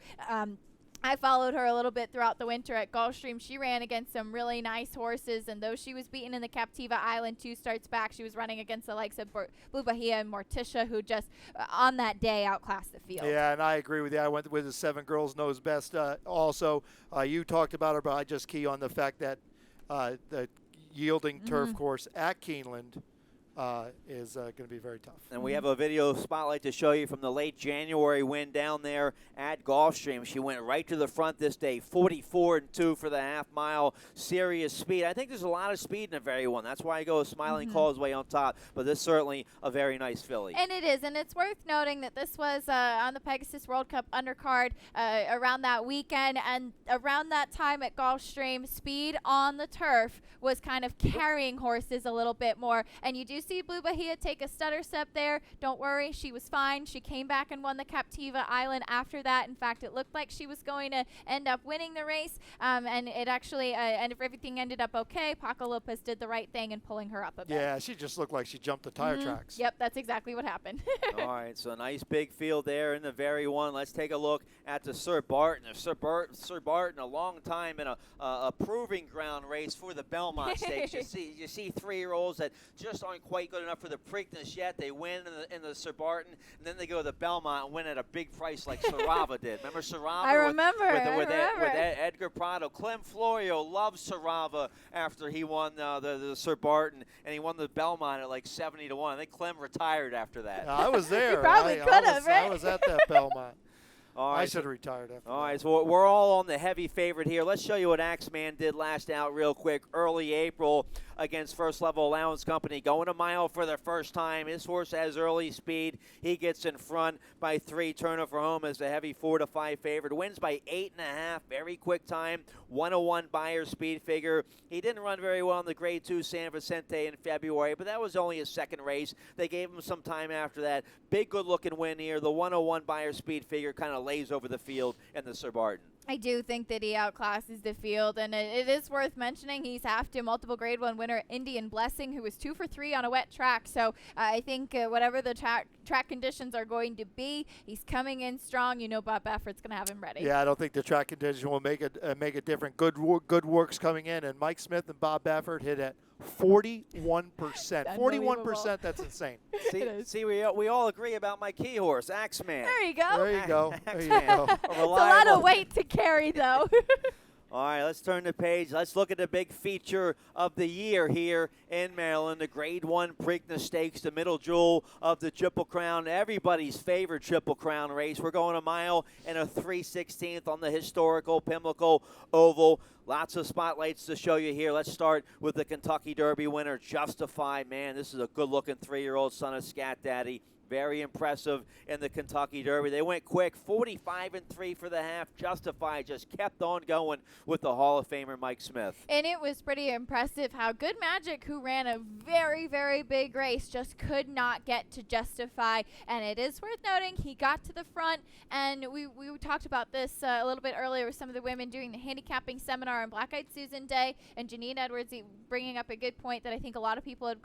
I followed her a little bit throughout the winter at Gulfstream. She ran against some really nice horses, and though she was beaten in the Captiva Island 2 starts back, she was running against the likes of Blue Bahia and Morticia, who just on that day outclassed the field. Yeah, and I agree with you. I went with the 7 Girls Knows Best. Also, you talked about her, but I just key on the fact that the yielding turf course at Keeneland is going to be very tough. And we have a video spotlight to show you from the late January win down there at Gulfstream. She went right to the front this day, 44-2 for the half mile. Serious speed. I think there's a lot of speed in the very one. That's why I go Smiling Causeway on top. But this is certainly a very nice filly. And it is. And it's worth noting that this was on the Pegasus World Cup undercard around that weekend. And around that time at Gulfstream, speed on the turf was kind of carrying horses a little bit more. And you do see Blue Bahia take a stutter step there. Don't worry, she was fine. She came back and won the Captiva Island after that. In fact, it looked like she was going to end up winning the race, and it actually, and if everything ended up okay, Paco Lopez did the right thing in pulling her up a bit. Yeah, she just looked like she jumped the tire tracks. Yep, that's exactly what happened. All right, so nice big field there in the very one. Let's take a look at the Sir Barton. Sir Barton, a long time in a proving ground race for the Belmont Stakes. You see 3-year-olds that just aren't quite good enough for the Preakness yet. They win in the Sir Barton, and then they go to the Belmont and win at a big price like Sarava did. Remember Sarava? I remember. With Edgar Prado. Clem Florio loves Sarava after he won the Sir Barton, and he won the Belmont at like 70-1. I think Clem retired after that. I was there. He probably could have, right? I was at that Belmont. All right, I should have retired after all that. right, so we're all on the heavy favorite here. Let's show you what Axeman did last out real quick. Early April against First Level Allowance Company. Going a mile for the first time. His horse has early speed. He gets in front by 3. Turner for home as a heavy 4-5 favorite. Wins by 8.5. Very quick time. 101 buyer speed figure. He didn't run very well in the Grade 2 San Vicente in February, but that was only his second race. They gave him some time after that. Big, good-looking win here. The 101 buyer speed figure kind of lays over the field in the Sir Barton. I do think that he outclasses the field, and it is worth mentioning he's after multiple Grade 1 winner Indian Blessing, who was 2 for 3 on a wet track. So I think whatever the track conditions are going to be, he's coming in strong. Bob Baffert's going to have him ready. Yeah, I don't think the track condition will make it different. Good works coming in, and Mike Smith and Bob Baffert hit at 41%. 41%, that's insane. See, we all agree about my key horse, Axeman. There you go. There you go. There you Axeman. go. It's a lot of weight to carry, though. All right, let's turn the page. Let's look at the big feature of the year here in Maryland, the Grade 1 Preakness Stakes, the middle jewel of the Triple Crown, everybody's favorite Triple Crown race. We're going a mile and a 3/16 on the historical Pimlico Oval. Lots of spotlights to show you here. Let's start with the Kentucky Derby winner, Justify. Man, this is a good-looking 3-year-old son of Scat Daddy. Very impressive in the Kentucky Derby. They went quick, 45-3 for the half. Justify just kept on going with the Hall of Famer Mike Smith. And it was pretty impressive how Good Magic, who ran a very, very big race, just could not get to Justify. And it is worth noting he got to the front, and we talked about this a little bit earlier with some of the women doing the handicapping seminar on Black Eyed Susan Day, and Janine Edwards bringing up a good point that I think a lot of people had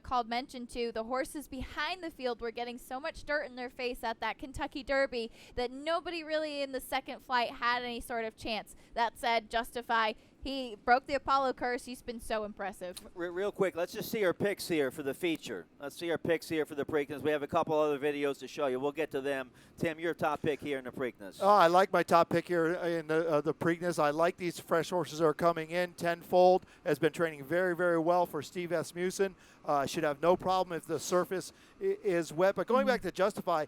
called mention to. The horses behind the field were getting so much dirt in their face at that Kentucky Derby that nobody really in the second flight had any sort of chance. That said, Justify, he broke the Apollo curse. He's been so impressive. Real quick, let's just see our picks here for the feature. Let's see our picks here for the Preakness. We have a couple other videos to show you. We'll get to them. Tim, your top pick here in the Preakness. Oh, I like my top pick here in the Preakness. I like these fresh horses that are coming in. Tenfold has been training very, very well for Steve Asmussen. Should have no problem if the surface is wet. But going back to Justify,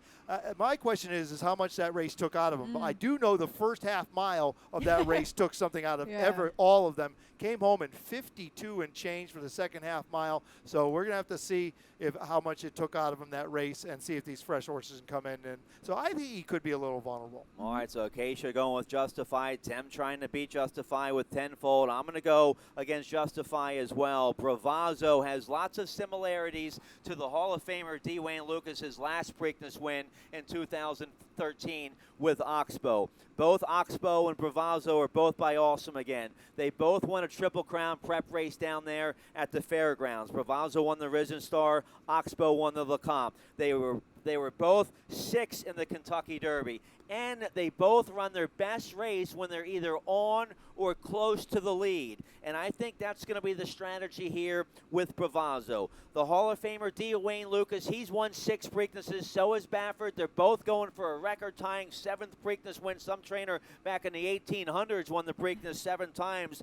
my question is how much that race took out of him. I do know the first half mile of that race took something out of all of them. Came home in 52 and change for the second half mile. So we're going to have to see how much it took out of him that race and see if these fresh horses can come in. And so I think he could be a little vulnerable. All right, so Acacia going with Justify. Tim trying to beat Justify with Tenfold. I'm going to go against Justify as well. Bravazzo has lots of similarities to the Hall of Famer D. Wayne Lucas's last Preakness win in 2013 with Oxbow. Both Oxbow and Bravazzo are both by Awesome again. They both won a Triple Crown prep race down there at the fairgrounds. Bravazzo won the Risen Star. Oxbow won the Lecomte. They were both 6 in the Kentucky Derby. And they both run their best race when they're either on or close to the lead. And I think that's going to be the strategy here with Bravazzo. The Hall of Famer D. Wayne Lucas, he's won 6 Preaknesses. So is Baffert. They're both going for a record-tying 7th Preakness win. Some trainer back in the 1800s won the Preakness 7 times.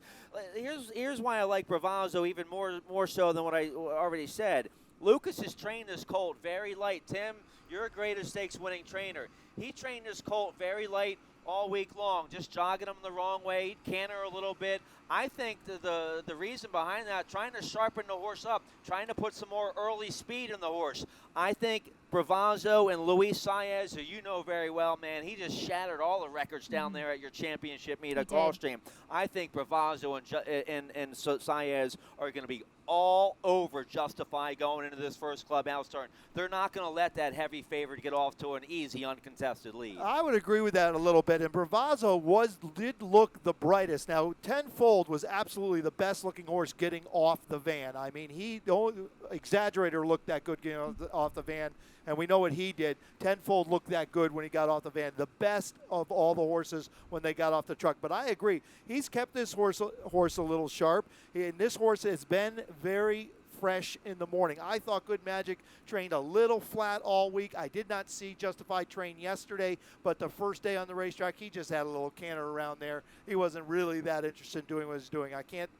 Here's why I like Bravazzo even more so than what I already said. Lucas has trained this colt very light. Tim, you're a greater stakes winning trainer. He trained this colt very light all week long, just jogging him the wrong way, he'd canter a little bit. I think the reason behind that, trying to sharpen the horse up, trying to put some more early speed in the horse. I think Bravazzo and Luis Saez, who you know very well, man, he just shattered all the records down there at your championship meet at Gulfstream. I think Bravazzo and Saez are going to be all over Justify going into this first clubhouse turn. They're not going to let that heavy favorite get off to an easy, uncontested lead. I would agree with that a little bit. And Bravazzo did look the brightest. Now, Tenfold was absolutely the best-looking horse getting off the van. I mean, Exaggerator looked that good getting off the van, and we know what he did. Tenfold looked that good when he got off the van. The best of all the horses when they got off the truck. But I agree. He's kept this horse a little sharp, and this horse has been very fresh in the morning. I thought Good Magic trained a little flat all week. I did not see Justify train yesterday, but the first day on the racetrack, he just had a little canter around there. He wasn't really that interested in doing what he's doing. I can't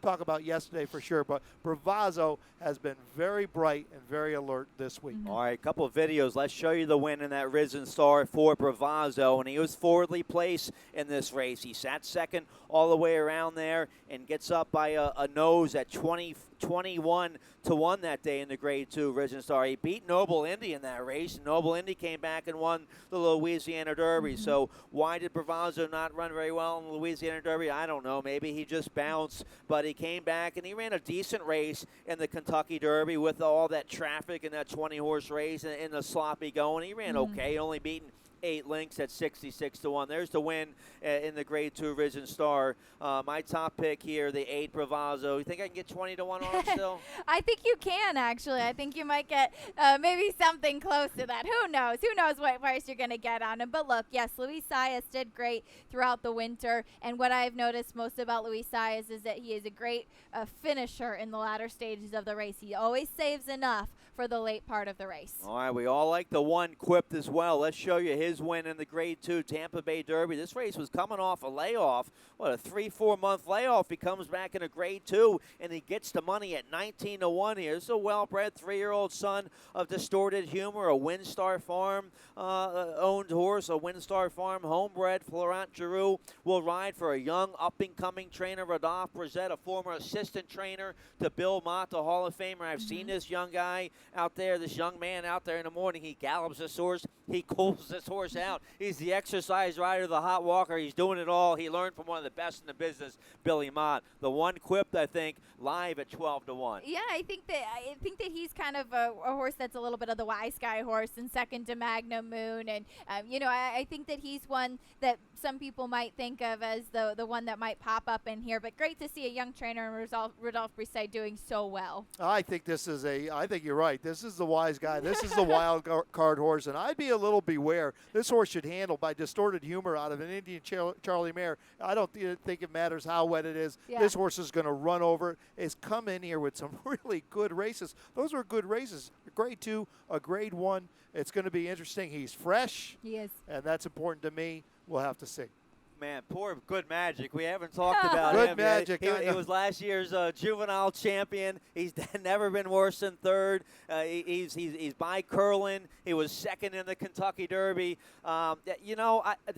talk about yesterday for sure, but Bravazzo has been very bright and very alert this week. All right, a couple of videos. Let's show you the win in that Risen Star for Bravazzo, and he was forwardly placed in this race. He sat second all the way around there and gets up by a nose at 21 to 1 that day in the Grade 2 Risen Star. He beat Noble Indy in that race. Noble Indy came back and won the Louisiana Derby. So why did Bravazzo not run very well in the Louisiana Derby? I don't know. Maybe he just bounced, but he came back and he ran a decent race in the Kentucky Derby with all that traffic and that 20-horse race and the sloppy going. He ran okay, only beaten 8 links at 66 to 1. There's the win in the Grade 2 Risen Star. My top pick here, the 8 Bravazzo. You think I can get 20 to 1 on it still? I think you can, actually. I think you might get maybe something close to that. Who knows? Who knows what price you're going to get on him? But look, yes, Luis Saez did great throughout the winter. And what I've noticed most about Luis Saez is that he is a great finisher in the latter stages of the race. He always saves enough for the late part of the race. All right, we all like the one quipped as well. Let's show you his win in the Grade 2 Tampa Bay Derby. This race was coming off a layoff. What, a 3-4 month layoff. He comes back in a Grade 2, and he gets the money at 19 to 1 here. This is a well-bred 3-year-old son of Distorted Humor, a Windstar Farm owned horse, a Windstar Farm homebred. Florent Giroux will ride for a young up-and-coming trainer, Rodolphe Brissett, a former assistant trainer to Bill Mott, the Hall of Famer. I've seen this young guy out there, this young man out there in the morning. He gallops this horse. He cools this horse horse out. He's the exercise rider, the hot walker. He's doing it all. He learned from one of the best in the business, Billy Mott. The one quipped, I think, live at 12-1. Yeah, I think that he's kind of a horse that's a little bit of the wise guy horse, and second to Magnum Moon, and I think that he's one that some people might think of as the one that might pop up in here. But great to see a young trainer in Rodolphe Brisset doing so well. I think you're right. This is the wise guy. This is the wild card horse, and I'd be a little beware. This horse should handle by distorted humor out of an Indian Charlie mare. I don't think it matters how wet it is. Yeah. This horse is going to run over. It's come in here with some really good races. Those were good races. A grade 2, a grade 1. It's going to be interesting. He's fresh. He is. And that's important to me. We'll have to see. Man, poor Good Magic. We haven't talked about Good him. Magic. He was last year's juvenile champion. He's never been worse than third. He's by Curlin. He was second in the Kentucky Derby. To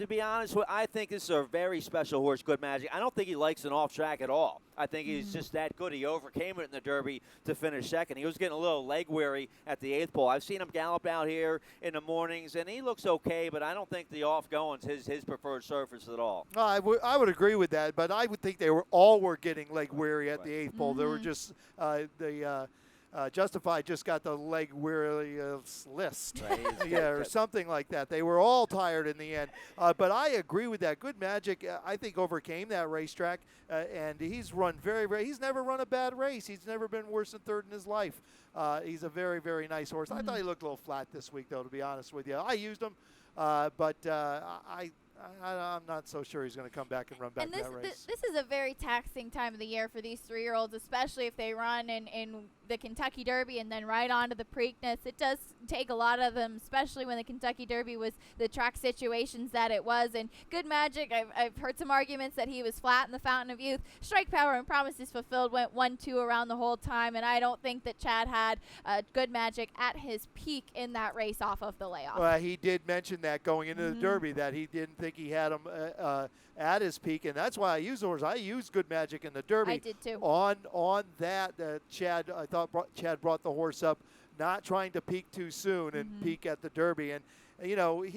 be honest, I think this is a very special horse, Good Magic. I don't think he likes an off track at all. I think he's just that good. He overcame it in the Derby to finish second. He was getting a little leg weary at the 8th pole. I've seen him gallop out here in the mornings, and he looks okay, but I don't think the off-going's his preferred surface at all. I would agree with that, but I would think they were getting leg weary at the 8th pole. They were just Justified just got the leg weary list, or something like that. They were all tired in the end, but I agree with that. Good Magic, I think, overcame that racetrack, and he's run he's never run a bad race. He's never been worse than third in his life. He's a very, very nice horse. I thought he looked a little flat this week, though, to be honest with you. I used him, but I'm not so sure he's going to come back and run back that race. This is a very taxing time of the year for these 3-year-olds, especially if they run in the Kentucky Derby and then right on to the Preakness. It does take a lot of them, especially when the Kentucky Derby was the track situations that it was. And Good Magic, I've heard some arguments that he was flat in the Fountain of Youth. Strike Power and Promises Fulfilled went 1-2 around the whole time, and I don't think that Chad had Good Magic at his peak in that race off of the layoff. Well, he did mention that going into the Derby, that he didn't think he had him at his peak, and that's why I use the horse. I used Good Magic in the Derby. I did too. On that, Chad, I thought Chad brought the horse up, not trying to peak too soon and peak at the Derby. And, he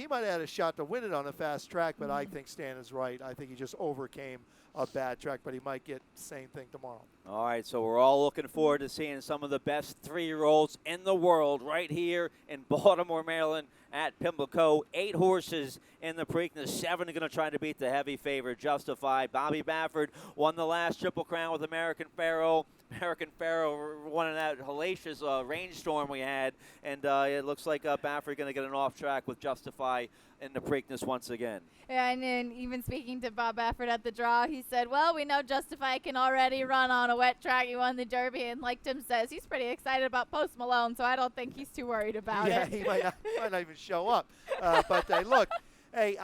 might have had a shot to win it on a fast track, but I think Stan is right. I think he just overcame a bad track, but he might get the same thing tomorrow. All right, so we're all looking forward to seeing some of the best 3-year-olds in the world right here in Baltimore, Maryland at Pimlico. 8 horses in the Preakness. 7 are going to try to beat the heavy favorite, Justified. Bobby Baffert won the last Triple Crown with American Pharoah. American Pharoah won in that hellacious rainstorm we had, and it looks like Baffert going to get an off track with Justify in the Preakness once again. Yeah, and then even speaking to Bob Baffert at the draw, he said, well, we know Justify can already run on a wet track. He won the Derby, and like Tim says, he's pretty excited about Post Malone, so I don't think he's too worried about it. Yeah, he might not even show up. But look, hey,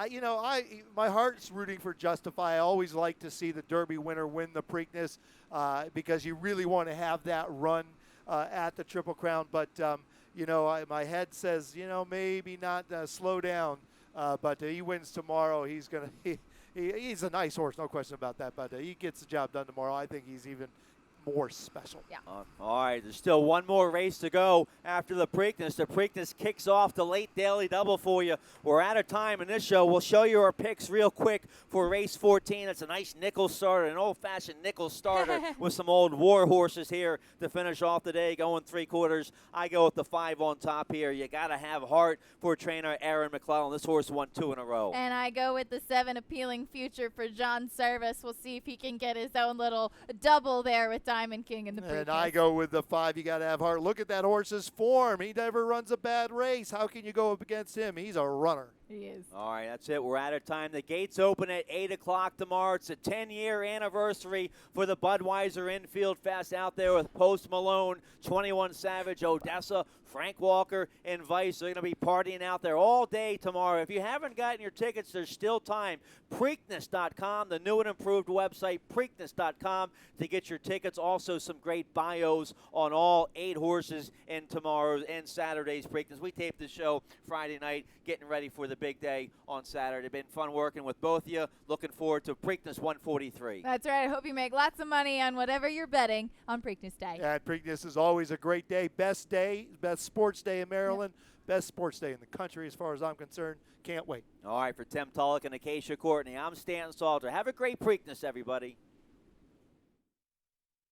my heart's rooting for Justify. I always like to see the Derby winner win the Preakness because you really want to have that run at the Triple Crown. But, my head says, maybe not slow down. But he wins tomorrow. He's a nice horse, no question about that. But he gets the job done tomorrow. I think he's even more special. Yeah. All right, there's still one more race to go after the Preakness. The Preakness kicks off the late daily double for you. We're out of time in this show. We'll show you our picks real quick for race 14. It's a nice nickel starter, an old-fashioned nickel starter with some old war horses here to finish off the day, going 3/4. I go with the 5 on top here. You got to have heart for trainer Aaron McClellan. This horse won 2 in a row. And I go with the 7 Appealing Future for John Service. We'll see if he can get his own little double there with Diamond King in the Preakness. And I go with the 5. You got to have heart. Look at that horse's form. He never runs a bad race. How can you go up against him? He's a runner. He is. All right, that's it. We're out of time. The gates open at 8 o'clock tomorrow. It's a 10-year anniversary for the Budweiser Infield Fest out there with Post Malone, 21 Savage, Odessa, Frank Walker, and Vice. They're going to be partying out there all day tomorrow. If you haven't gotten your tickets, there's still time. Preakness.com, the new and improved website, Preakness.com, to get your tickets. Also, some great bios on all 8 horses in tomorrow's and Saturday's Preakness. We taped the show Friday night, getting ready for the big day on Saturday. Been fun working with both of you. Looking forward to Preakness 143. That's right. I hope you make lots of money on whatever you're betting on Preakness Day. Yeah, Preakness is always a great day. Best sports day in Maryland. Best sports day in the country as far as I'm concerned. Can't wait. All right, for Tim Tullock and Acacia Courtney, I'm Stan Salter. Have a great Preakness, everybody.